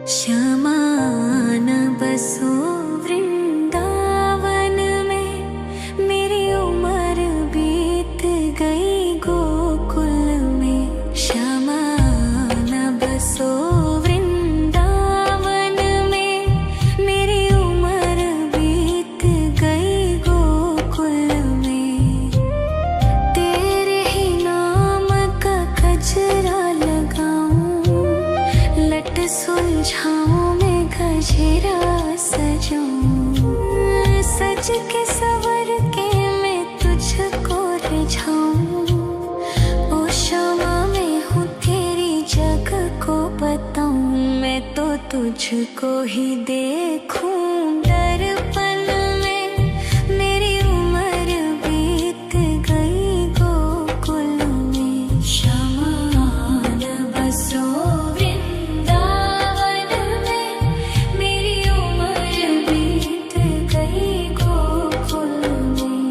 श्यामा न बसो वृंदावन में, मेरी उम्र बीत गई गोकुल में। श्यामा न बसो वृंदावन में, मेरी उम्र बीत गई गोकुल में। तेरे ही नाम का गजरा लगाऊं, लट सुलझाऊं मैं गजरा सजाऊं। सज के सवर के मैं तुझको रिझाऊं। ओ श्यामा मैं हूँ तेरी जग को बताऊं। मैं तो तुझको ही देखूं दर्पण में, मेरी उम्र बीत गई गोकुल में। श्यामा न बसो वृंदावन में, मेरी उम्र बीत गई गोकुल में।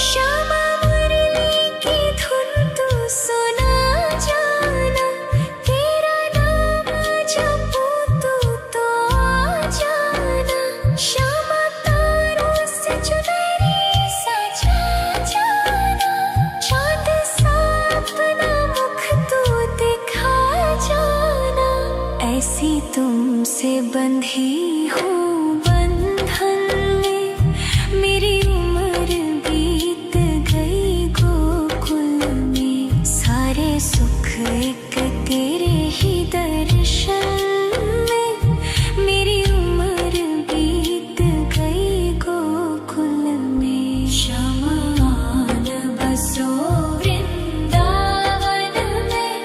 श्यामा मुरली की धुन तू सुना जाना, तेरा नाम जपूं तू तो आ जाना। श्यामा तारों से चुनरी सजा जाना, चाँद सा अपना मुख तू दिखा जाना। ऐसी तुमसे बंधी हूँ बंधन में, मेरी उम्र बीत गई गोकुल में। सारे सुख एक तेरे ही दर्शन में, मेरी उम्र बीत गई गोकुल में। श्यामा न बसो वृंदावन में,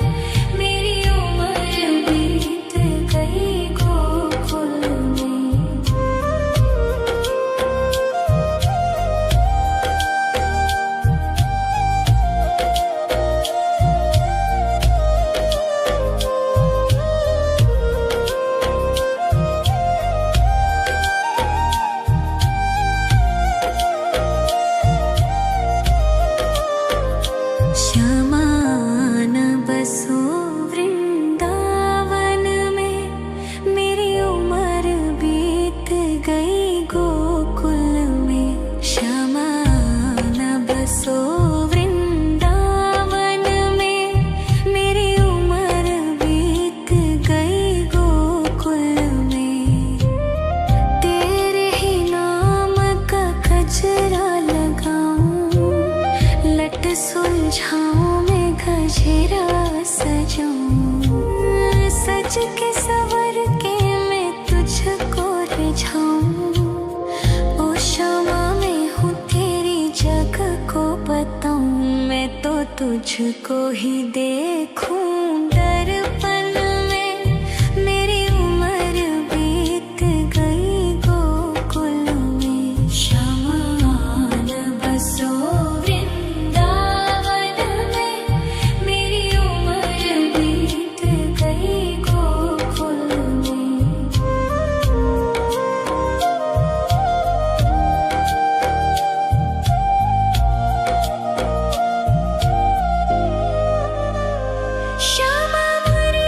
मेरी उम्र बीत गई गोकुल में। श्यामा न बसो वृंदावन में, मेरी उम्र बीत गई गोकुल में। श्यामा न बसो वृंदावन में, मेरी उम्र बीत गई गोकुल में। तेरे ही नाम का गजरा लगाऊं, लट सुलझाऊं मैं गजरा सजाऊं। सज के सवर के मैं तुझको रिझाऊं। ओ श्यामा मैं हूँ तेरी जग को बताऊं। मैं तो तुझको ही देखूं दर्पण में, मेरी उम्र बीत गई गोकुल में। श्यामा न बसो वृंदावन में, मेरी उम्र बीत गई गोकुल में। श्यामा मुरली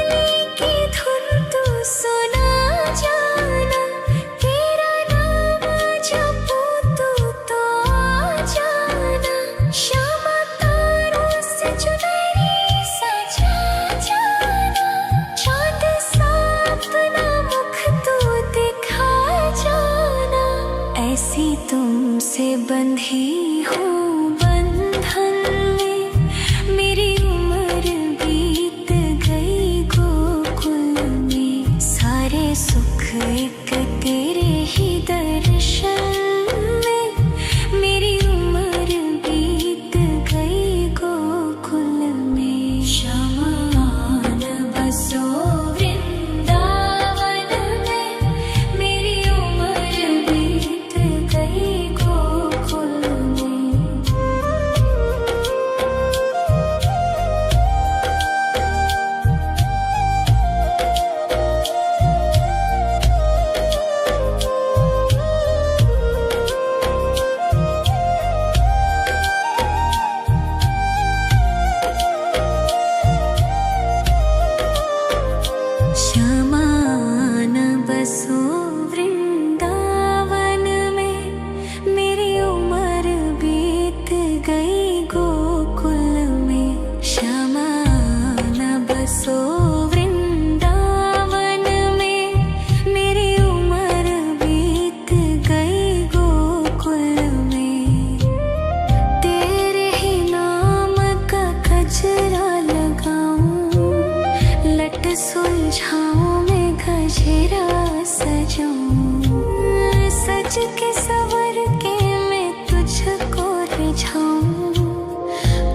सज के सवर के मैं तुझको रिझाऊं,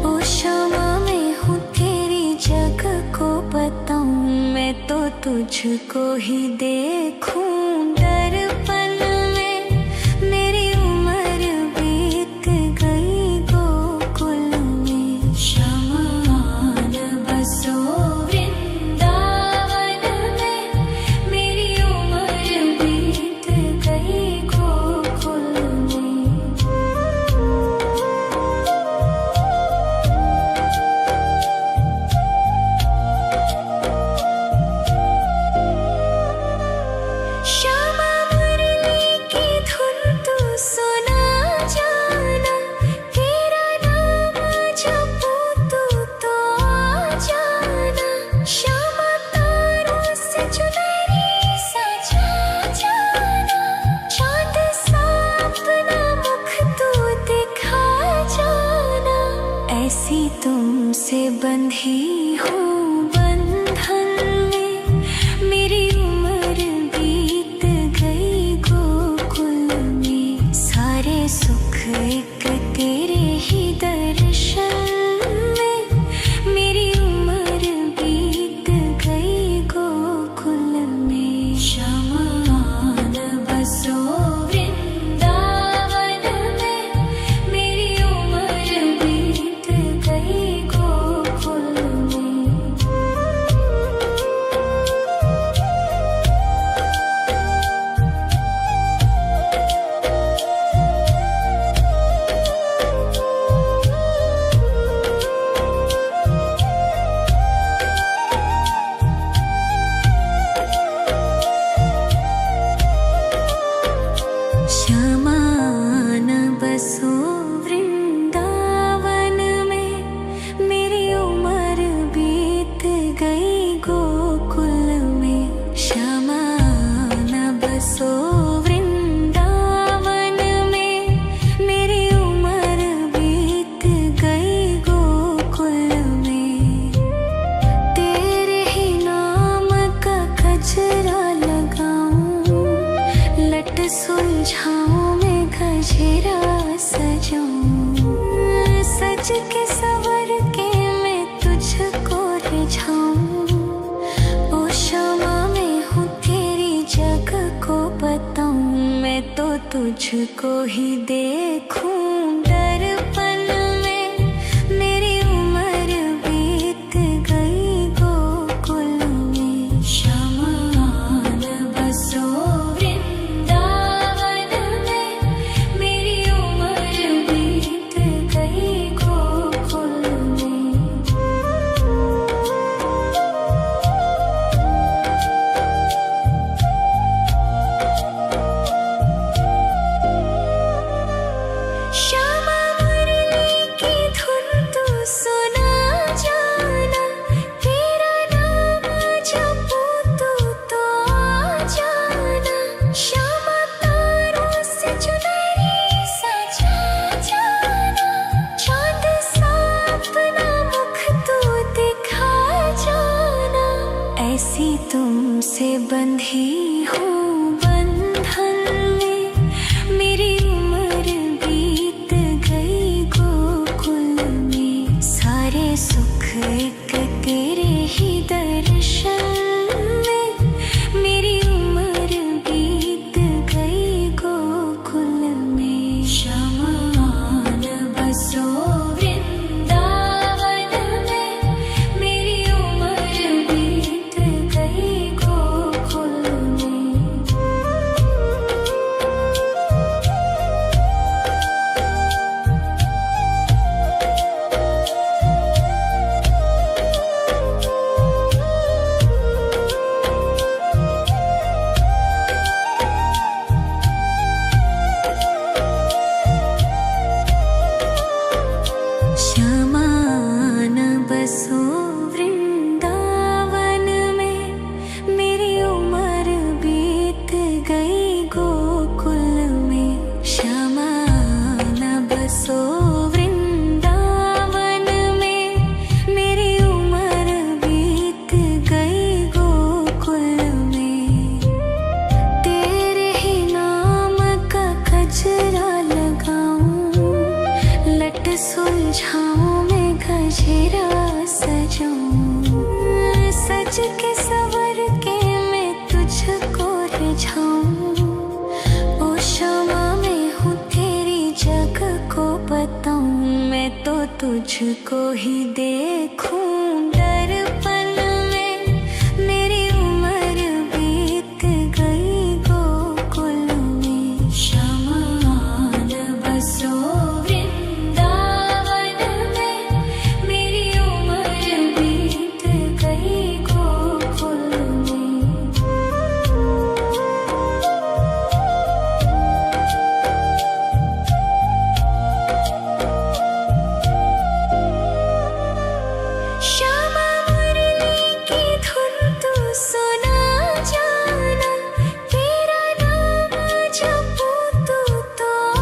ओ क्षमा में हूँ तेरी जग को बताऊं, मैं तो तुझको ही देखूं दर्पण में, मेरी उम्र बीत गई गोकुल में। शमान बसो वृंदावन में, मेरी उम्र बीत गई गोकुल में। श्यामा मुरली की धुन तू सुना जाना, तेरा नाम जपूं तू तो आ जाना। श्यामा तारों से चुनरी सजा जाना, चांद सा अपना मुख तू दिखा जाना। ऐसी तुमसे बंधी हूँ बंधन में, मेरी उम्र बीत गई गोकुल में। सारे सुख एक तेरे ही दर्शन में, मेरी उम्र बीत गई गोकुल में। शमान बसो वृंदावन में, मेरी उम्र बीत गई गोकुल में। श्यामान बसो वृंदावन में, मेरी उम्र बीत गई गोकुल में। श्यामान बसो वृंदावन में, मेरी उम्र बीत गई गोकुल में। तेरे ही नाम का गजरा लगाऊं, लट सुलझाऊं मैं गजरा सजाऊं। सज के सवर के मैं तुझको रिझाऊं, ओ क्षमा में हूँ तेरी जग को बताऊं, मैं तो तुझको ही देखूं दर्पण में, मेरी उम्र बीत गई गोकुल में। शमान बसो वृंदावन में, मेरी उम्र बीत गई गोकुल में। श्यामा मुरली की धुन तू सुना जाना, तेरा नाम जपूं तू तो आ जाना। श्यामा तारों से चुनरी सजा जाना, चांद सा अपना मुख तू दिखा जाना। ऐसी तुमसे बंधी हूँ बंधन में, मेरी उम्र बीत गई गोकुल में। सारे सुख एक तेरे ही दर्शन में, मेरी उम्र बीत गई गोकुल में। शमान बसो वृंदावन में, मेरी उम्र बीत गई गोकुल में। सजाऊं, सज के सवर के मैं तुझको रिझाऊं। ओ क्षमा मैं हूँ तेरी जग को बताऊं, मैं तो तुझको ही देखूं। दर्पण में मेरी उम्र बीत गई गोकुल में, शमान बसो वृंदावन में। मेरी उम्र बीत गई गोकुल में। श्यामा मुरली की धुन तू सुना जाना, तेरा नाम जपूं तू तो आ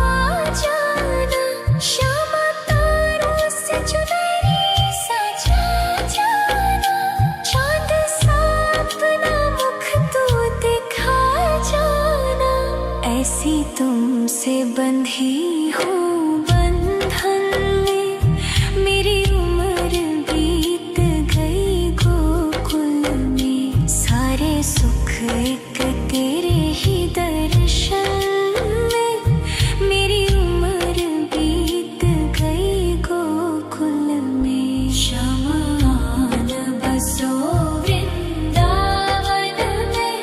जाना। श्यामा तारों से चुनरी सजा जाना, चांद सा अपना मुख तू दिखा जाना। ऐसी तुमसे बंधी हूँ बंधन में, मेरी उम्र बीत गई गोकुल में। सारे सुख एक तेरे ही दर्शन में, मेरी उम्र बीत गई गोकुल में। शमान बसो वृंदावन में,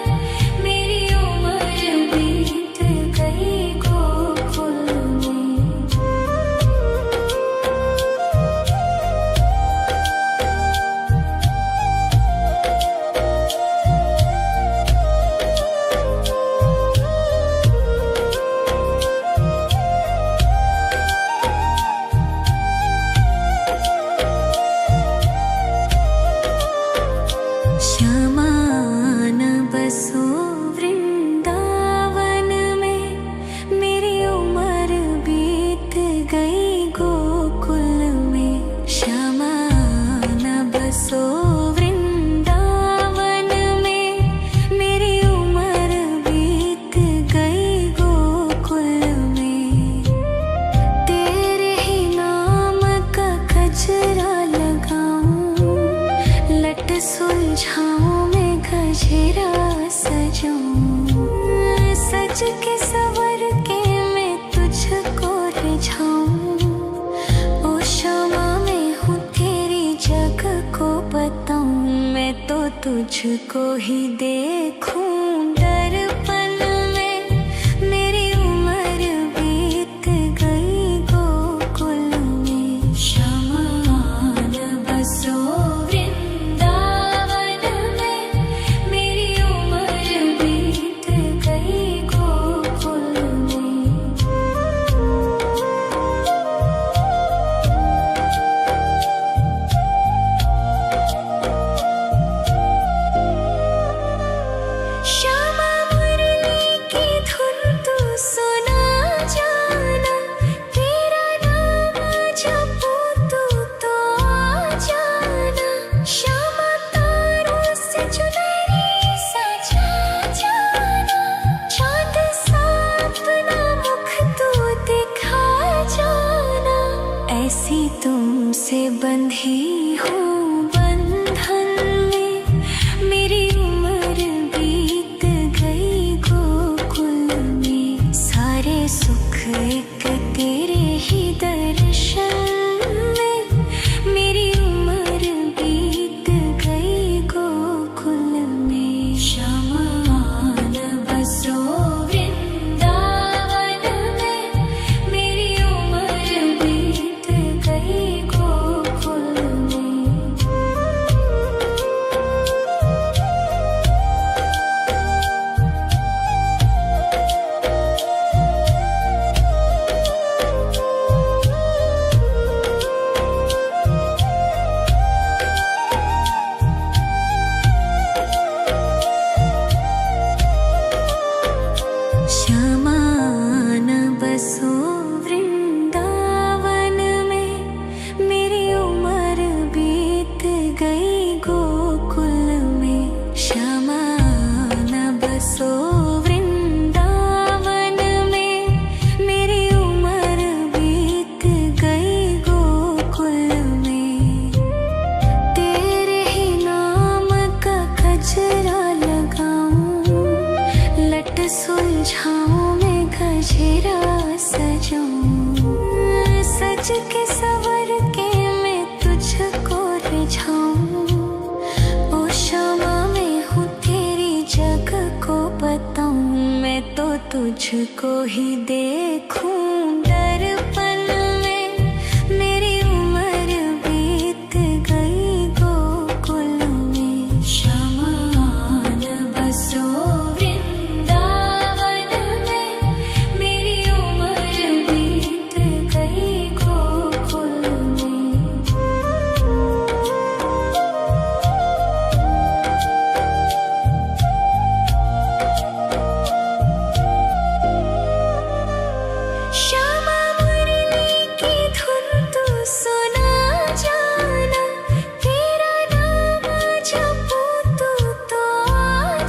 मेरी उम्र बीत गई गोकुल में। शमान बसो वृंदावन में, मेरी उम्र बीत गई गोकुल में। शमान बसो वृंदावन में, मेरी उम्र बीत गई गोकुल में। तेरे ही नाम का गजरा लगाऊं, लट सुलझाऊं मैं गजरा सजाऊं। सज के सवर के मैं तुझको रिझाऊं। ओ क्षमा मैं हूँ तेरी जग को बताऊं, मैं तो तुझको ही देखूं। दर्पण में मेरी उम्र बीत गई गोकुल में। शमान बसो वृंदावन में, मेरी उम्र बीत गई गोकुल में। श्यामा मुरली की धुन तू सुना जाना, तेरा नाम जपूं तू तो आ जाना। श्यामा तारों से चुनरी सजा जाना, चांद सा अपना मुख तू दिखा जाना। ऐसी तुमसे बंधी हूँ बंधन में, मेरी उम्र बीत गई गोकुल में। सारे सुख एक तेरे ही दर्शन में, मेरी उम्र बीत गई गोकुल में। शमान बसो वृंदावन में, मेरी उम्र बीत गई गोकुल में। शमान बसो वृंदावन में, मेरी उम्र बीत गई गोकुल में। शमान बसो वृंदावन में, मेरी उम्र बीत गई गोकुल में। सुलझाऊं मैं गजरा सजाऊं, सज के सवर के मैं तुझको रिझाऊं। ओ क्षमा मैं हूँ तेरी जग को बताऊं, मैं तो तुझको ही देखूं दर्पण में। मेरी उम्र बीत गई गोकुल में, क्षमा न बसो वृंदावन में। मेरी उम्र बीत गई गोकुल में। श्यामा मुरली की धुन तू सुना जाना, तेरा नाम जपूं तू तो आ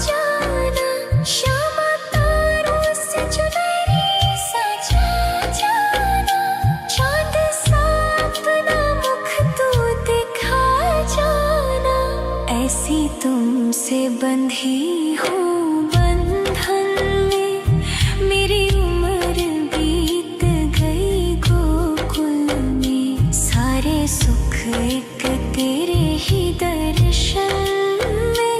जाना। श्यामा तारों से चुनरी सजा जाना, चाँद सा अपना मुख तू दिखा जाना। ऐसी तुमसे बंधी हूँ बंधन में, मेरी उम्र बीत गई गोकुल में। सारे सुख एक तेरे ही दर्शन में,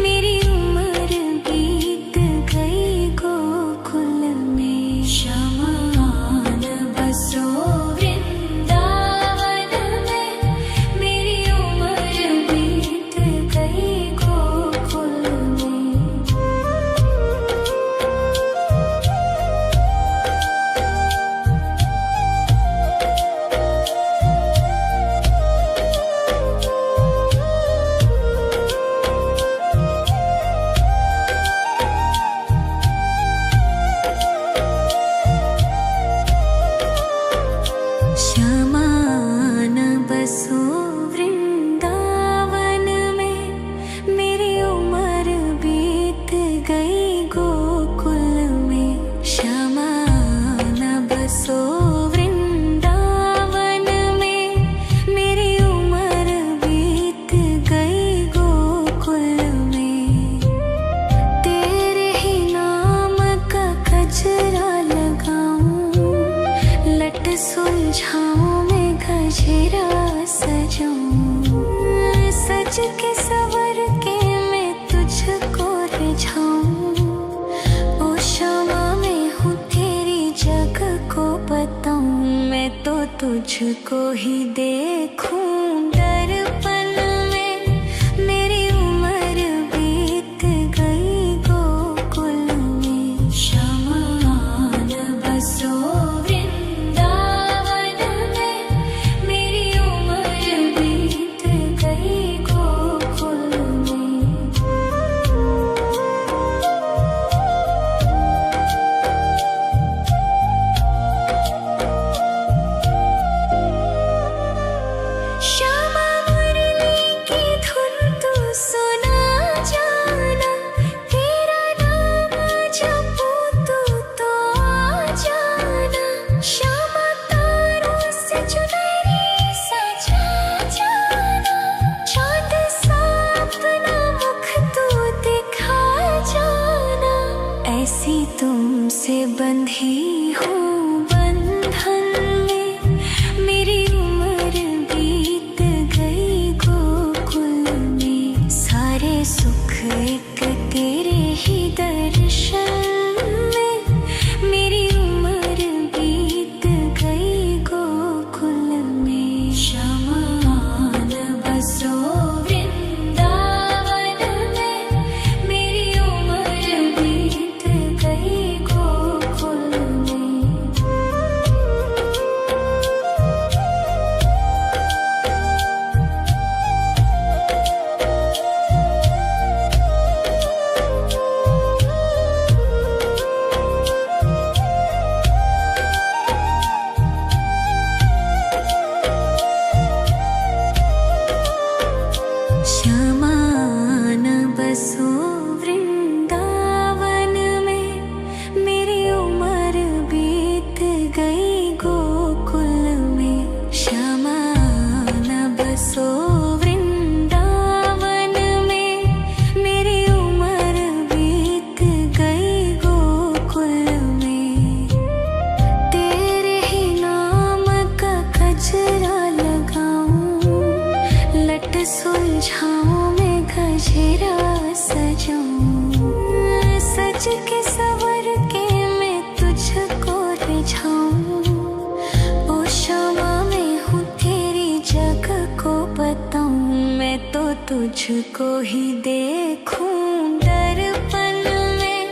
मेरी उम्र बीत गई गोकुल में। क्षमा न बसो वृंदावन में, मेरी उम्र बीत गई गोकुल में। श्यामा न बसो वृंदावन में, मेरी उम्र बीत गई गोकुल में। श्यामा न बसो वृंदावन में, मेरी उम्र बीत गई गोकुल में। तेरे ही नाम का गजरा लगाऊं, लट सुलझाऊं मैं गजरा सजाऊं, सज के सवर के मैं तुझको रिझाऊं। ओ क्षमा मैं हूँ तेरी जग को बताऊं, मैं तो तुझको ही देखूं दर्पण में। मेरी उम्र बीत गई गोकुल में। क्षमा न बसो वृंदावन में, मेरी उम्र बीत गई गोकुल में। श्यामा मुरली की धुन तू सुना जाना, तेरा नाम जपूं तू तो आ जाना। श्यामा तारों से चुनरी सजा जाना, चाँद सा अपना मुख तू दिखा जाना। ऐसी तुमसे बंधी हूँ बंधन में, मेरी उम्र बीत गई गोकुल में। सारे सुख एक तेरे ही दर्शन में, मेरी उम्र बीत गई गोकुल में। क्षमा न बसो वृंदावन में, मेरी उम्र बीत गई गोकुल सुलझाऊं मैं गजरा सजाऊं, सज के सवर के मैं तुझको रिझाऊं। ओ शामा मैं हूँ तेरी जग को बताऊं, मैं तो तुझको ही देखूं दर्पण में।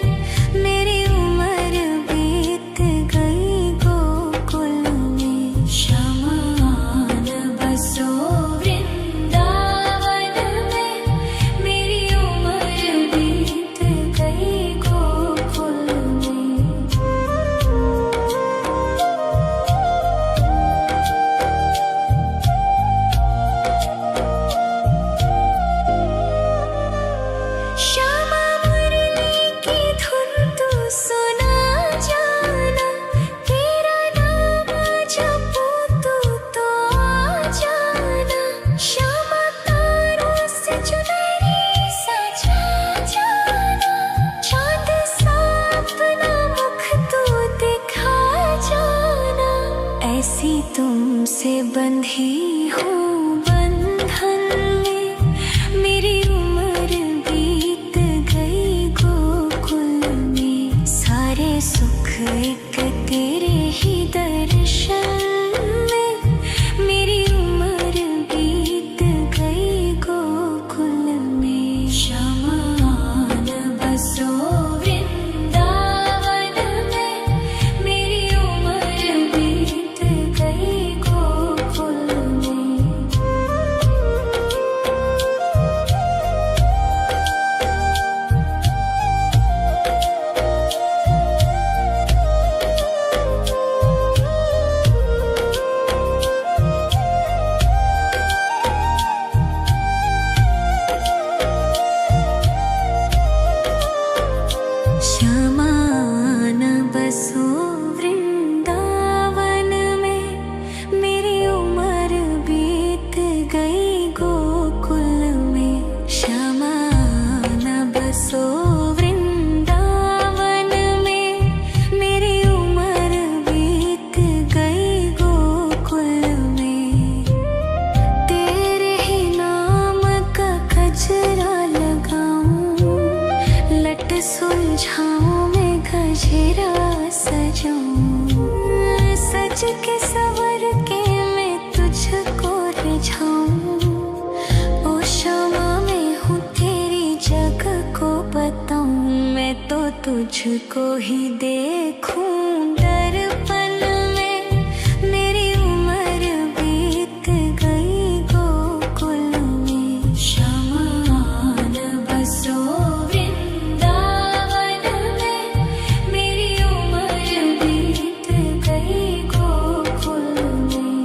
मेरी उम्र बीत गई गोकुल में, श्यामा आन बसो वृंदावन में। मेरी उम्र बीत गई गोकुल में। श्यामा मुरली की धुन तू सुना जाना, तेरा नाम जपूं तो आ जाना। श्यामा तारों से चुनरी सजा जाना, चांद सा अपना मुख तू दिखा जाना। ऐसी तुमसे बंधी हूँ बंधन में, मेरी उम्र बीत गई गोकुल में। सारे सुख एक तेरे ही दर्शन में, मेरी उम्र बीत गई गोकुल में। श्यामा आन बसो वृंदावन में, मेरी उम्र बीत गई गोकुल में। श्यामा आन बसो वृंदावन में, मेरी उम्र बीत गई गोकुल में। श्यामा आन बसो वृंदावन में, मेरी उम्र बीत गई गोकुल में। तेरे ही नाम का गजरा लगाऊं, लट सुलझाऊं मैं गजरा सजाऊं। सज के सवर के मैं तुझको रिझाऊं। ओ शामा मैं हूँ तेरी जग को बताऊं, मैं तो तुझको ही देखूं दर्पण में। मेरी उम्र बीत गई गोकुल में। श्यामा आन बसो वृंदावन में, मेरी उम्र बीत गई गोकुल में।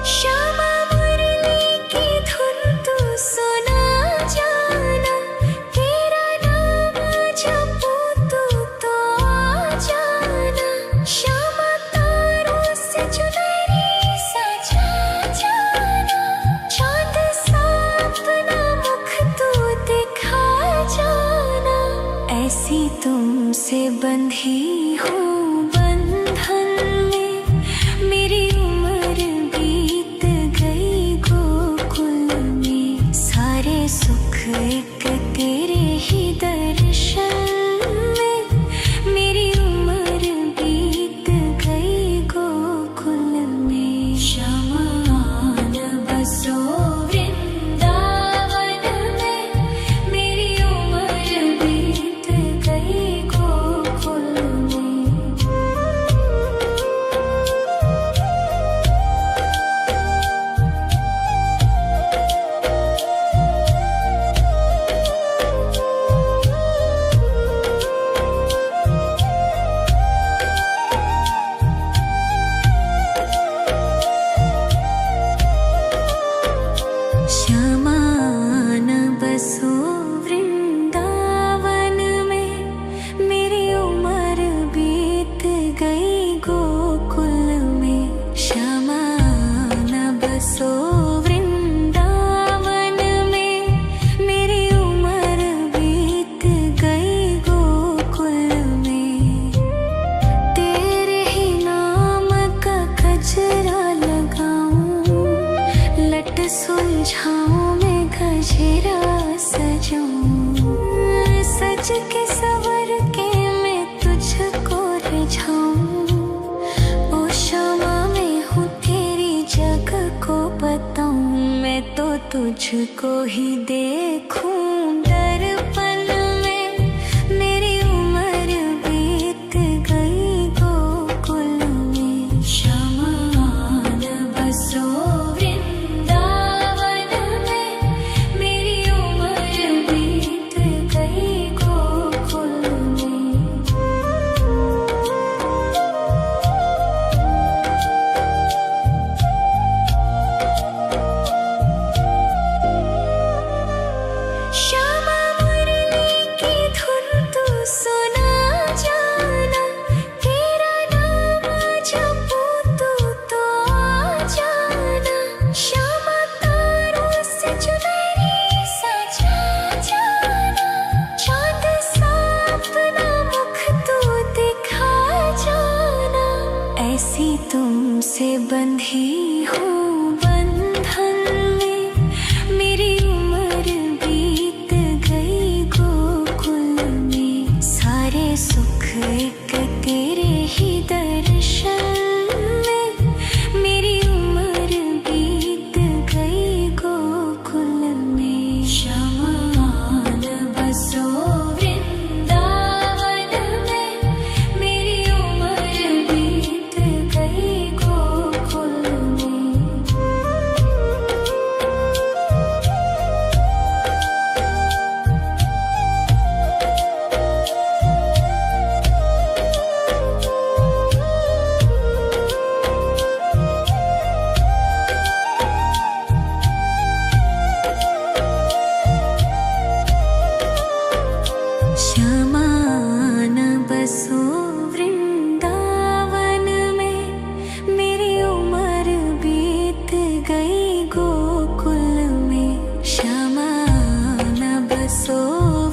श्यामा मुरली की धुन तू सुना जाना, तेरा नाम जपूं तो आ जाना। श्यामा तारों से चुनरी सजा जाना, चांद सा अपना मुख तू दिखा जाना। ऐसी तुमसे बंधी हूँ बंधन में, मेरी उम्र बीत गई गोकुल में। सारे सुख एक तेरे ही दर्शन में, मेरी उम्र बीत गई गोकुल में। श्यामा आन बसो वृंदावन में, मेरी उम्र बीत गई गोकुल में। तुझको ही देखूं दर्पण में। मेरी उम्र बीत गई गोकुल में। शमान बसो वृंदावन में। मेरी उम्र बीत गई गोकुल में। श्यामा मुरली की धुन तू सुना जाना। तेरा नाम जपूं तो आ जाना। श्यामा तारों से चुनरी सजा जाना। चांद सा अपना मुख तू दिखा जाना। ऐसी तुमसे बंधी हूँ बंधन में। मेरी उम्र बीत गई गोकुल में। सारे सुख एक तेरे ही दर्शन में। मेरी उम्र बीत गई गोकुल में। शमान बसो वृंदावन में। मेरी उम्र बीत गई गोकुल में। श्यामान बसो वृंदावन में। मेरी उम्र बीत गई गोकुल में। श्यामान बसो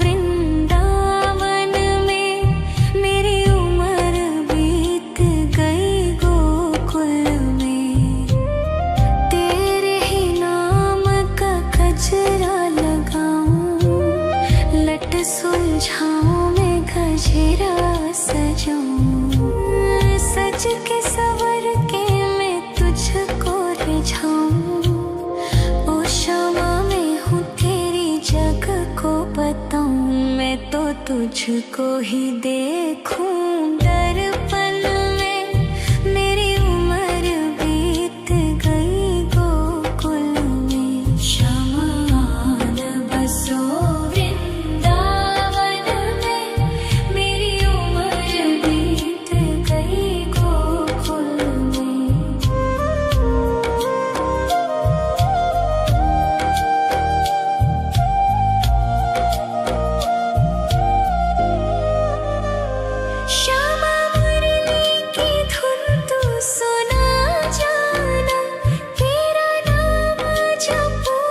वृंदावन में। मेरी उम्र बीत गई गोकुल में। तेरे ही नाम का गजरा लगाऊं। लट सुलझाऊं मैं गजरा सजाऊं। सज के सवर के मैं तुझको रिझाऊं। ओ श्यामा मैं हूँ तेरी जग को बताऊं। मैं तो तुझको ही देखूं दर्पण में। मेरी उम्र बीत गई गोकुल में। शमान बसो वृंदावन में। मेरी उम्र बीत गई गोकुल में। श्यामा मुरली की धुन तू सुना जाना। तेरा नाम जपूं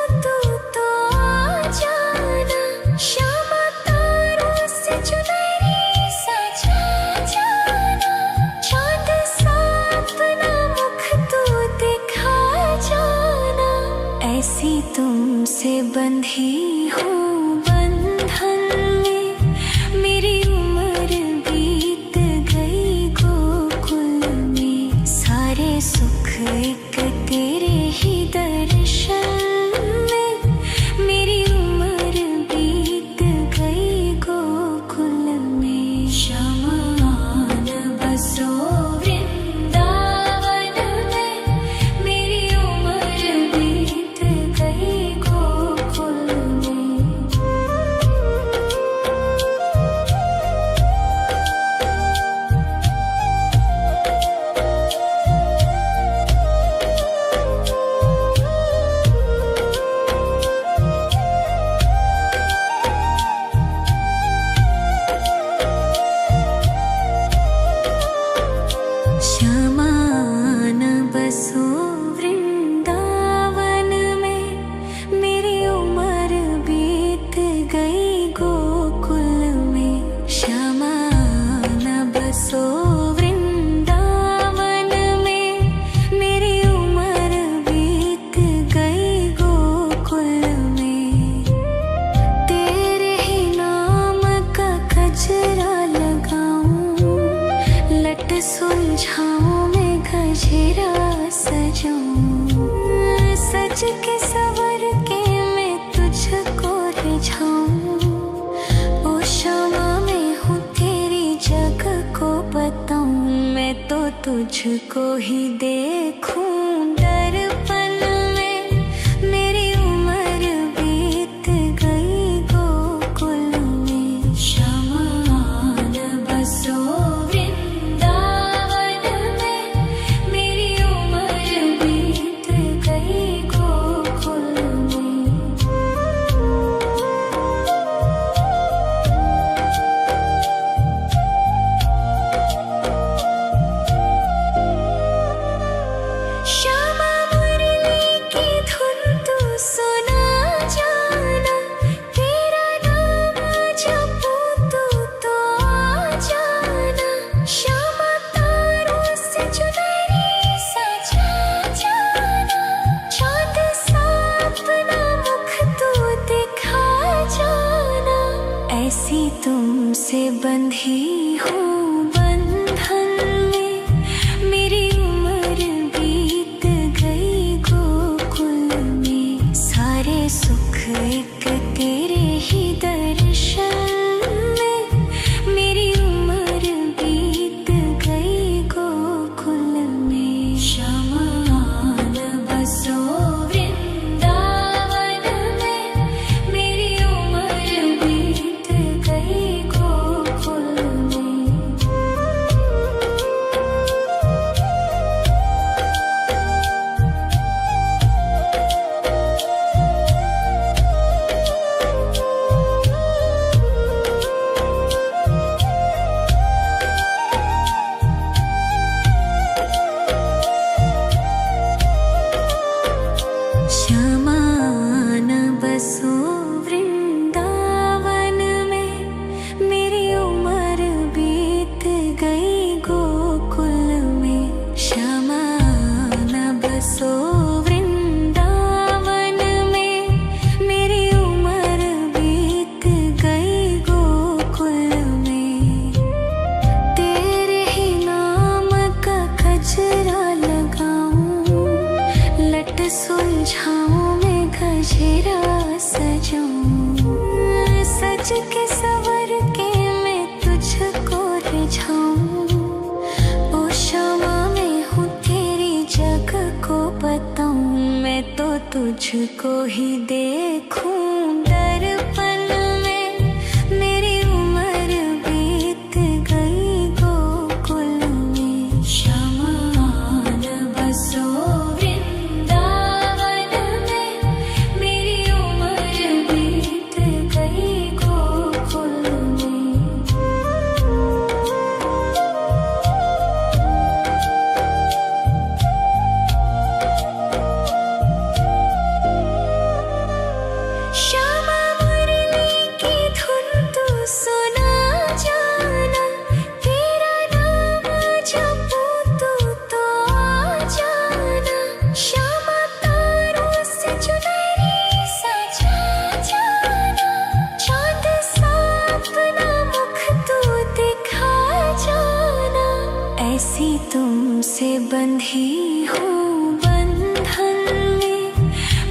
तो आ जाना। श्यामा तारों से चुनरी सजा जाना। चांद सा अपना मुख तू दिखा जाना। ऐसी तुमसे बंधी हूँ बंधन में। मेरी उम्र बीत गई गोकुल में। सारे सुख एक तेरे ही दर्शन में। मेरी उम्र बीत गई गोकुल में। शमान बसो वृंदावन में। मेरी उम्र बीत गई गोकुल में। श्यामान बसो वृंदावन में। मेरी उम्र बीत गई गोकुल में। श्यामान बसो वृंदावन में। मेरी उम्र बीत गई गोकुल में। तेरे ही नाम का गजरा लगाऊं। लट सुलझाऊं मैं गजरा सजाऊं। सज के सवर के तुझको ही देखूं दर्पण में। मेरी उम्र बीत गई गोकुल में। शमान बसो वृंदावन में। मेरी उम्र बीत गई गोकुल में। श्यामा मुरली की धुन तू सुना जाना। तेरा नाम जपूं तो आ जाना। श्यामा तारों से चुनरी सजा जाना। चाँद सा अपना मुख तू दिखा जाना। ऐसी तुमसे बंधी हूँ बंधन में। मेरी उम्र बीत गई गोकुल में। सारे सुख एक तेरे ही दर्शन में। मेरी उम्र बीत गई गोकुल में। शमान बसो वृंदावन में। मेरी उम्र बीत गई गोकुल में। श्यामान बसो वृंदावन में। मेरी उम्र बीत गई गोकुल में। श्यामान बसो वृंदावन में। मेरी उम्र बीत गई गोकुल में। तेरे ही नाम का गजरा लगाऊं। लट सुलझाऊं मैं गजरा सजाऊं। सज के सवर के मैं तुझको रिझाऊं। ओ श्यामा मैं हूँ तेरी जग को बताऊं। मैं तो तुझको ही देखूं दर्पण में। मेरी उम्र बीत गई गोकुल में। शमान बसो वृंदावन में। मेरी उम्र बीत गई गोकुल में। श्यामा मुरली की धुन तू सुना जाना। तेरा नाम जपूं तो आ जाना। श्यामा तारों से चुनरी सजा जाना। चाँद सा अपना मुख तू दिखा जाना। ऐसी तुमसे बंधी हूँ बंधन में।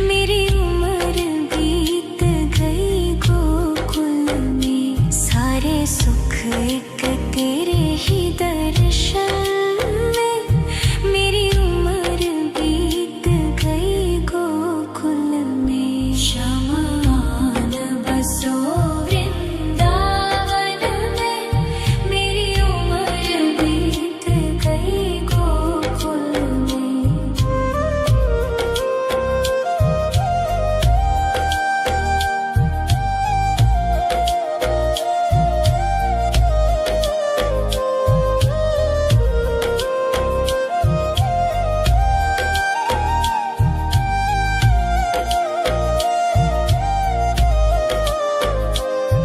मेरी उम्र बीत गई गोकुल में। सारे सुख एक तेरे ही दर्शन में। मेरी उम्र बीत गई गोकुल में। शमान बसो वृंदावन में। मेरी उम्र बीत गई गोकुल में।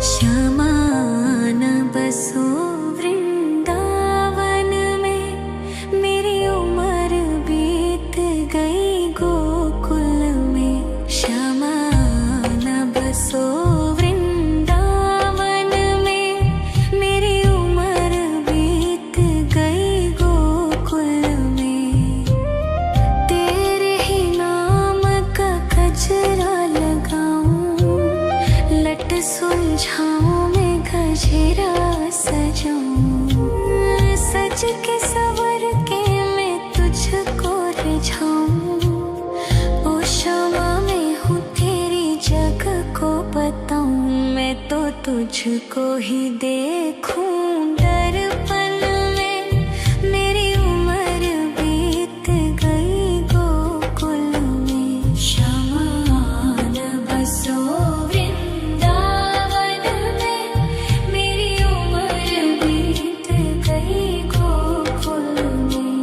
श्यामान बसो वृंदावन में। मेरी उम्र बीत गई गोकुल में। श्यामान बसो वृंदावन में। मेरी उम्र बीत गई गोकुल में। तेरे ही नाम का गजरा लगाऊं। लट सुलझाऊं मैं गजरा सजाऊं। सज के सवर के तुझको ही देखूं दर्पण में। मेरी उम्र बीत गई गोकुल में। शमान बसो वृंदावन में। मेरी उम्र बीत गई गोकुल में।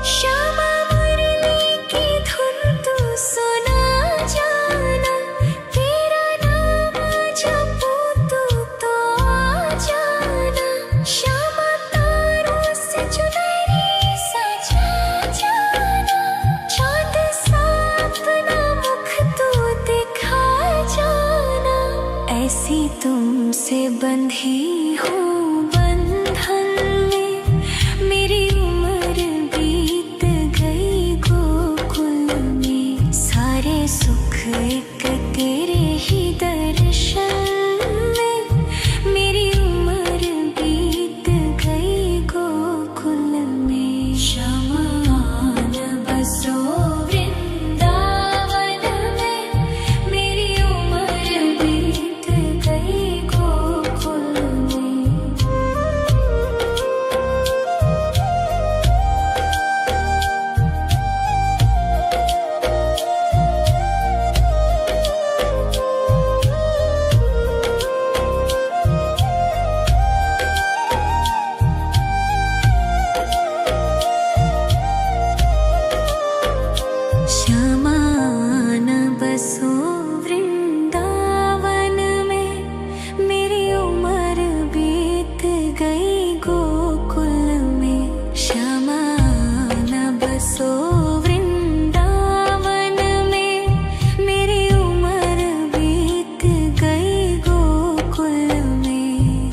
श्यामा मुरली की धुन तू सुना जाना। तेरा नाम जपूं तू तो आ जाना। श्यामा तारों से चुनरी सजा जाना। चांद सा अपना मुख तू दिखा जाना। ऐसी तुमसे बंधी हूँ बंधन में। मेरी उम्र बीत गई गोकुल में। सारे सुख एक तेरे ही दर्शन में। मेरी उम्र बीत गई गोकुल में। शमान बसो वृंदावन में। मेरी उम्र बीत गई गोकुल में। श्यामान बसो वृंदावन में। मेरी उम्र बीत गई गोकुल में। श्यामान बसो वृंदावन में। मेरी उम्र बीत गई गोकुल में।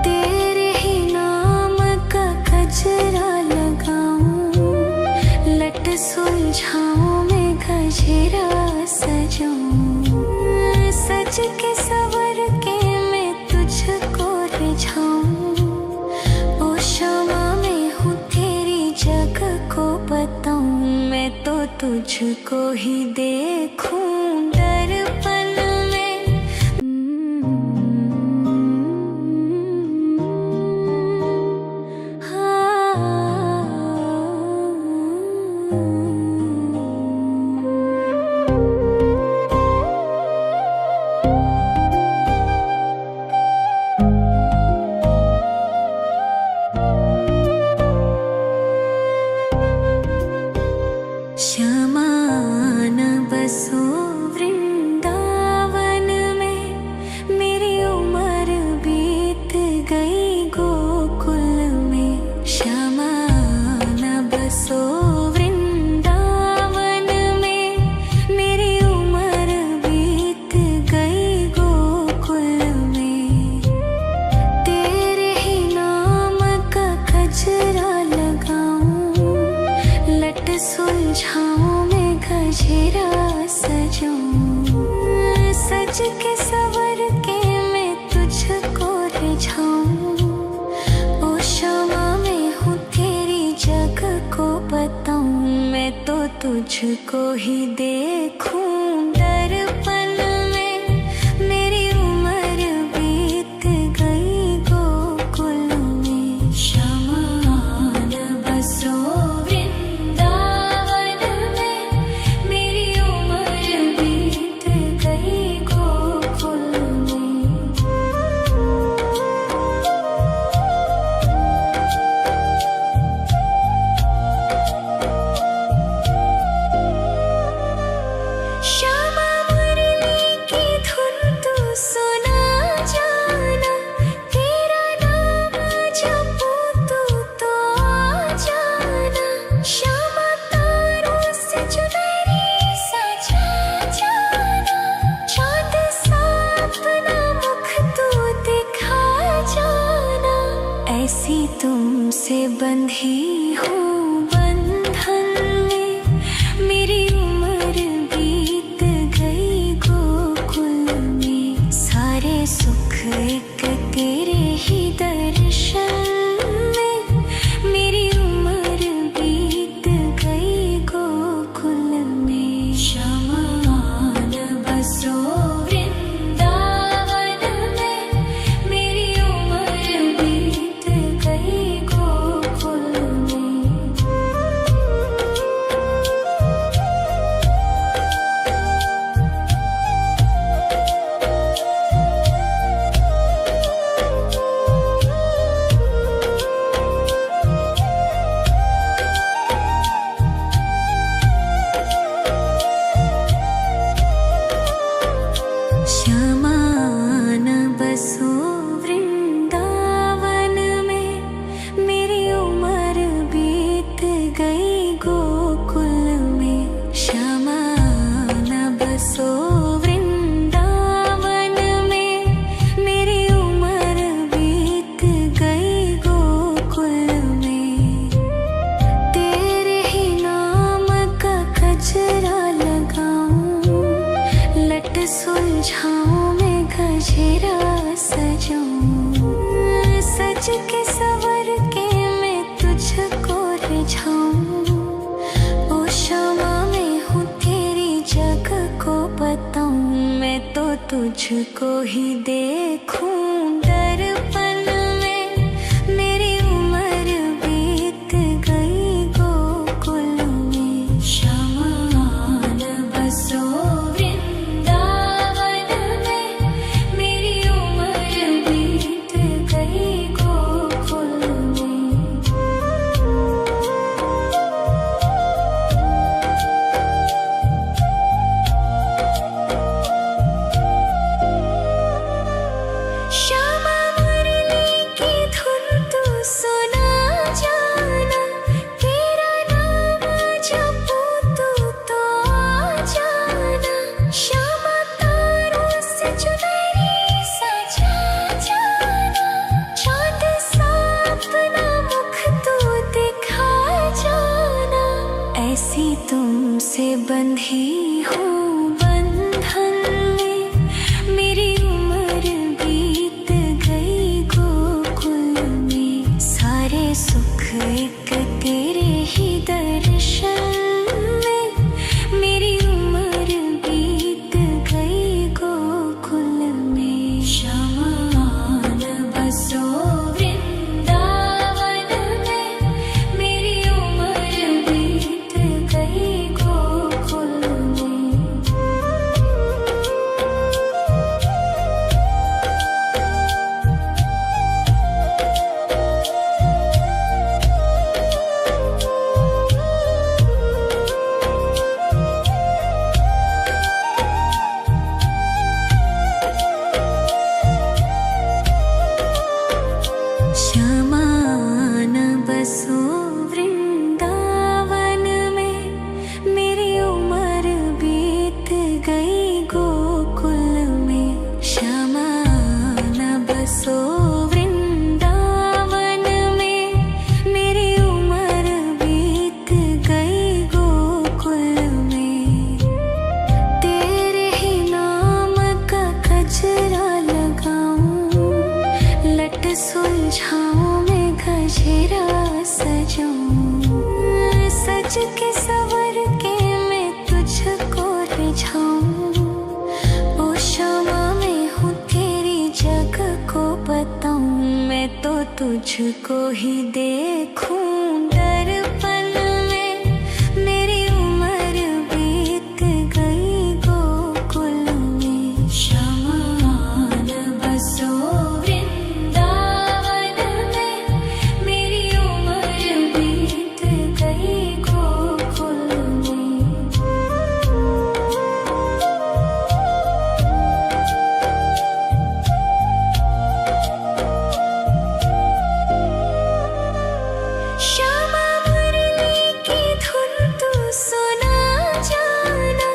तेरे ही नाम का गजरा लगाऊं। लट सुलझाऊं मैं गजरा सजाऊं। सज के सवर के मैं तुझको रिझाऊं। ओ क्षमा मैं हूँ तेरी जग को बताऊं। मैं तो तुझको ही देखूं दर्पण में। श्यामान बसो वृंदावन में। मेरी उम्र बीत गई गोकुल में। श्यामान बसो वृंदावन में। मेरी उम्र बीत गई गोकुल में। तेरे ही नाम का गजरा लगाऊं। लट सुलझाऊं मैं गजरा सजाऊं। सज के सवर के मैं तुझको रिझाऊं। ओ क्षमा मैं हूँ तेरी जग को बताऊं। मैं तो तुझको ही देखूं दर्पण में। मेरी उम्र बीत गई गोकुल में। शमान बसो वृंदावन में। मेरी उम्र बीत गई गोकुल में। श्यामा मुरली की धुन तू सुना जाना। तेरा नाम जपूं तू तो आ जाना। श्यामा तारों से चुनरी सजा जाना। चांद सा अपना मुख तू दिखा जाना। ऐसी तुमसे बंधी हूँ बंधन में। मेरी उम्र बीत गई गोकुल में। सारे सुख एक तेरे ही दर्शन में। गजरा सजाऊं, सज के सवर के मैं तुझको रिझाऊं। ओ क्षमा मैं हूँ तेरी जग को बताऊं, मैं तो तुझको ही देखूं दर्पण में। मेरी उम्र बीत गई गोकुल में, श्यामान बसो वृंदावन में। मेरी उम्र बीत गई गोकुल में। श्यामा मुरली की धुन तू सुना जाना, तेरा नाम जपूं तू तो आ जाना। श्यामा तारों से चुनरी सजा जाना, चाँद सा अपना मुख तू दिखा जाना। ऐसी तुमसे बंधी हूँ बंधन में, मेरी उम्र बीत गई गोकुल में। सारे सुख एक तेरे ही दर्शन में, मेरी उम्र बीत गई गोकुल में। श्यामान बसो वृंदावन में, मेरी उम्र बीत गई गोकुल में। श्यामान बसो वृंदावन में, मेरी उम्र बीत गई गोकुल में। श्यामान बसो वृंदावन में, मेरी उम्र बीत गई गोकुल में। तेरे ही नाम का गजरा लगाऊं, लट सुलझाऊं मैं गजरा सजाऊं। सज के सवर के मैं तुझको रिझाऊं। ओ क्षमा मैं हूँ तेरी जग को बताऊं, मैं तो तुझको ही देखूं दर्पण में। मेरी उम्र बीत गई गोकुल में। श्यामान बसो वृंदावन में, मेरी उम्र बीत गई गोकुल में। श्यामा मुरली की धुन तू सुना जाना,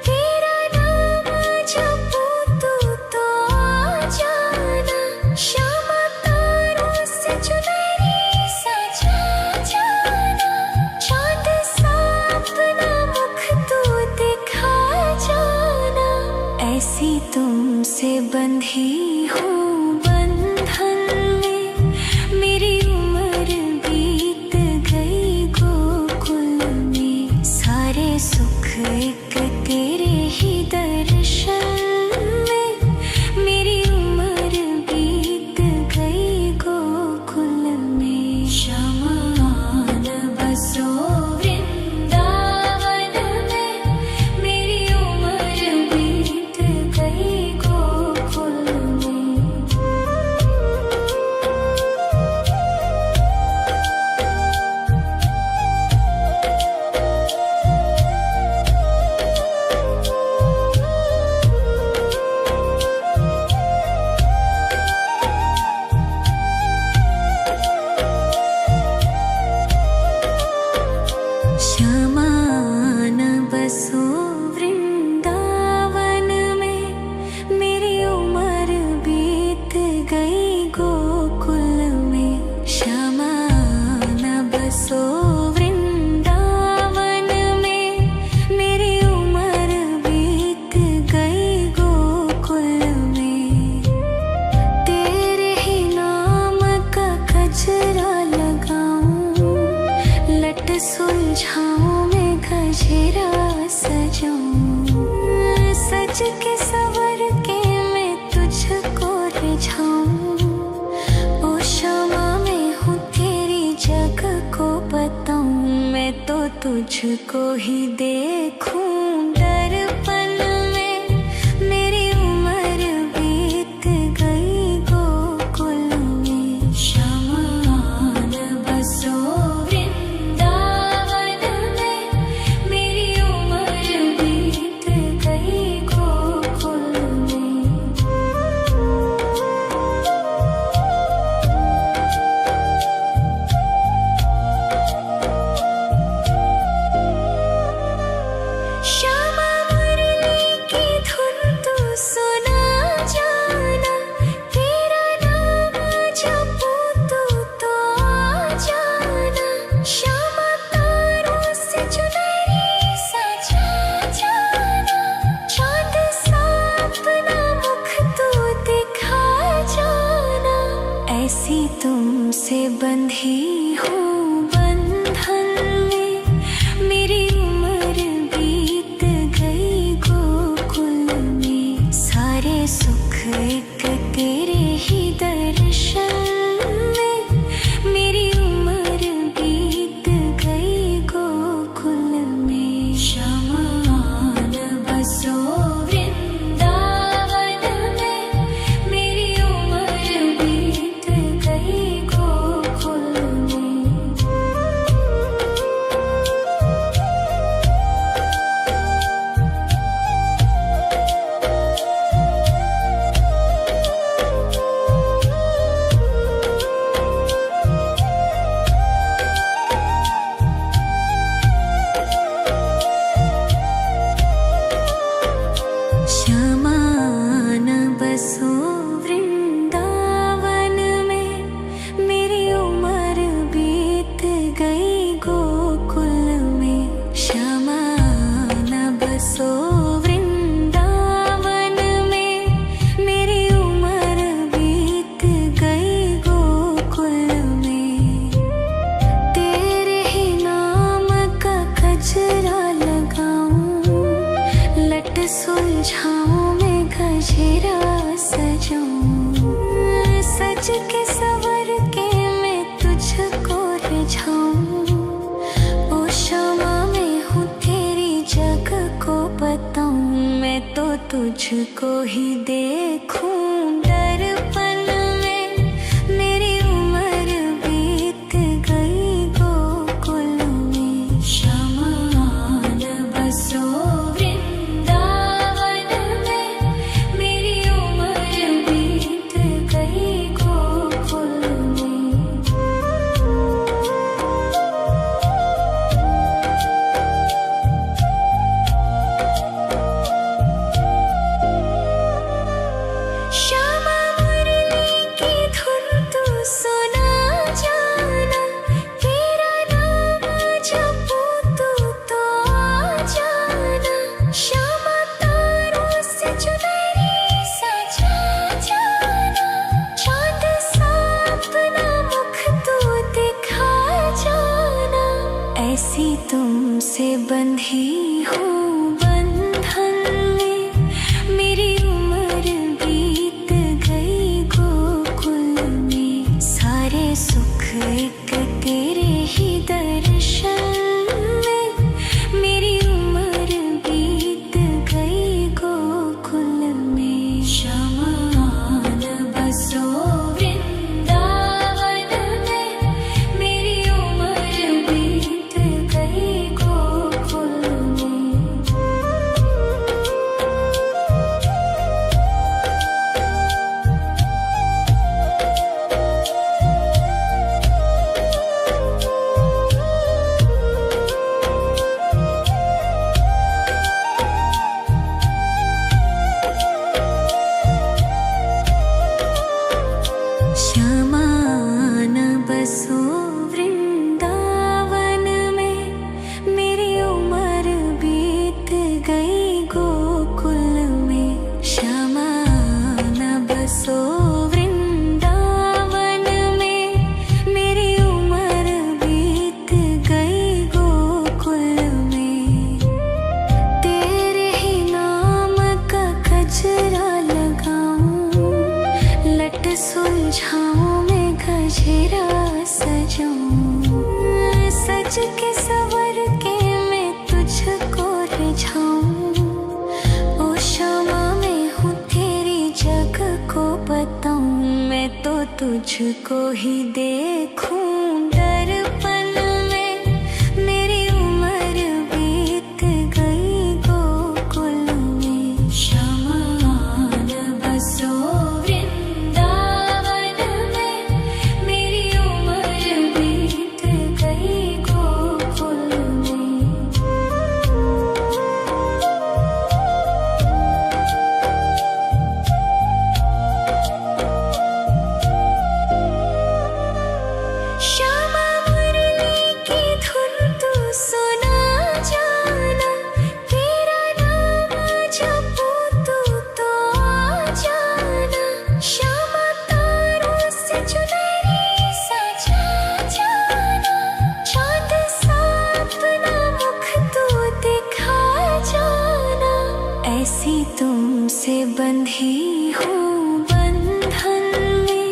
तेरा नाम जपूं तू तो आ जाना। श्यामा तारों से चुनरी सजा जाना, चाँद सा अपना मुख तू दिखा जाना। ऐसी तुमसे बंधी हूँ बंधन में, मेरी उम्र बीत गई गोकुल में। सारे सुख एक तेरे ही दर्शन में, मेरी उम्र बीत गई गोकुल में। श्यामान बसो वृंदावन में, मेरी उम्र बीत गई गोकुल में। श्यामान बसो वृंदावन में, मेरी उम्र बीत गई गोकुल में। श्यामान बसो वृंदावन में, मेरी उम्र बीत गई गोकुल में। सुलझाऊं मैं गजरा सजाऊं, सज के सवर के मैं तुझको रिझाऊं। ओ शमा मैं हूँ तेरी जग को बताऊं, मैं तो तुझको ही देखूं दर्पण में। मेरी उम्र बीत गई गोकुल में, शमा न बसो वृंदावन में। मेरी उम्र बीत गई गोकुल में। श्यामा मुरली की धुन तू सुना जाना, तेरा नाम जपूं तो आ जाना। श्यामा तारों से चुनरी सजा जाना, चाँद सा अपना मुख तू दिखा जाना। ऐसी तुमसे बंधी हूँ बंधन में, मेरी उम्र बीत गई गोकुल में। सारे सुख एक तेरे ही दर्शन में, मेरी उम्र बीत गई गोकुल में। शमा न बसो वृंदावन में, मेरी उम्र बीत गई गोकुल में। श्यामा न बसो वृंदावन में, मेरी उम्र बीत गई गोकुल में। श्यामा न बसो वृंदावन में, मेरी उम्र बीत गई गोकुल में। तेरे ही नाम का गजरा लगाऊं, लट सुलझाऊं मैं गजरा सजाऊं, सज के सवर के मैं तुझको रिझाऊं। ओ शमा मैं हूँ तेरी जग को बताऊं, मैं तो तुझको ही देखूं दर्पण में। मेरी उम्र बीत गई गोकुल में। शमा न बसो वृंदावन में, मेरी उम्र बीत गई गोकुल में। श्यामा मुरली की धुन तू सुना जाना, तेरा नाम जपूं तो आ जाना। श्यामा तारों से चुनरी सजा जाना, चाँद सा अपना मुख तू दिखा जाना। ऐसी तुमसे बंधी हूँ बंधन में, मेरी उम्र बीत गई गोकुल में। सारे सुख एक तेरे ही दर्शन में, मेरी उम्र बीत गई गोकुल में। शमा न बसो वृंदावन में, मेरी उम्र बीत गई गोकुल में। तुझको ही देखूं दर्पण में। मेरी उम्र बीत गई गोकुल में। शमान बसो वृंदावन में। मेरी उम्र बीत गई गोकुल में। श्यामा मुरली की धुन तू सुना जाना। तेरा नाम जपूं तो आ जाना। श्यामा तारों से चुनरी सजा जाना। चांद सा अपना मुख तू दिखा जाना। ऐसी तुमसे बंधी हूँ बंधन में।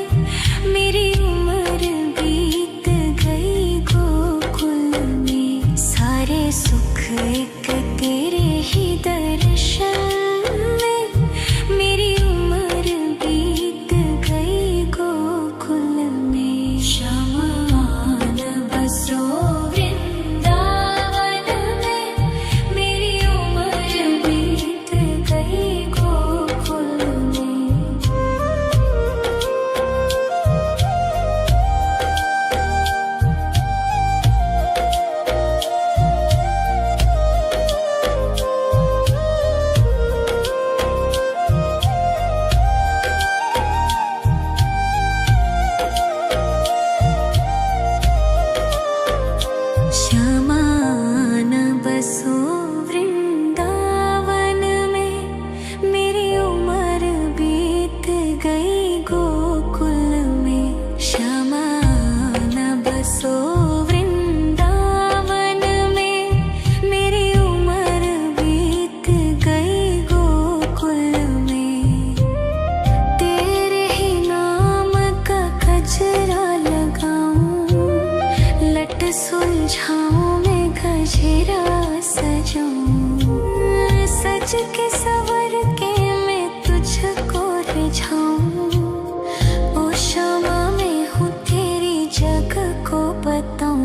मेरी उम्र बीत गई गोकुल में। सारे सुख एक तेरे ही दर्शन में। मेरी उम्र बीत गई गोकुल में। शमान बसो वृंदावन में। मेरी उम्र बीत गई गोकुल में। श्यामान बसो वृंदावन में। मेरी उम्र बीत गई गोकुल में। श्यामान बसो वृंदावन में। मेरी उम्र बीत गई गोकुल में। तेरे ही नाम का गजरा लगाऊं। लट सुलझाऊं मैं गजरा सजाऊं। सज के सवर के मैं तुझको रिझाऊं। ओ श्यामा मैं हूँ तेरी जग को बताऊं।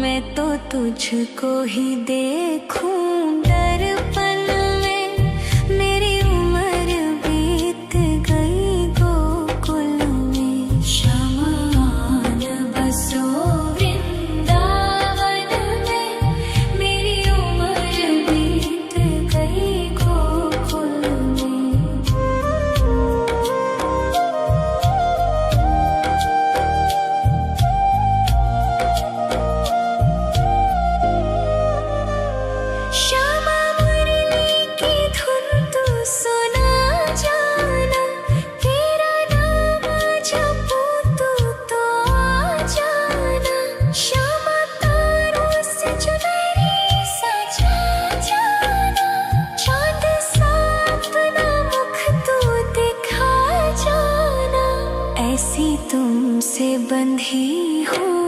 मैं तो तुझको ही देखूं दर्पण में। मेरी उम्र बीत गई गोकुल में। शमान बसो वृंदावन में। मेरी उम्र बीत गई गोकुल में। श्यामा मुरली की धुन तू सुना जाना। तेरा नाम जपूं तो आ जाना। श्यामा तारों से चुनरी सजा जाना। चांद सा अपना मुख तू दिखा जाना। ऐसी तुमसे बंधी हूँ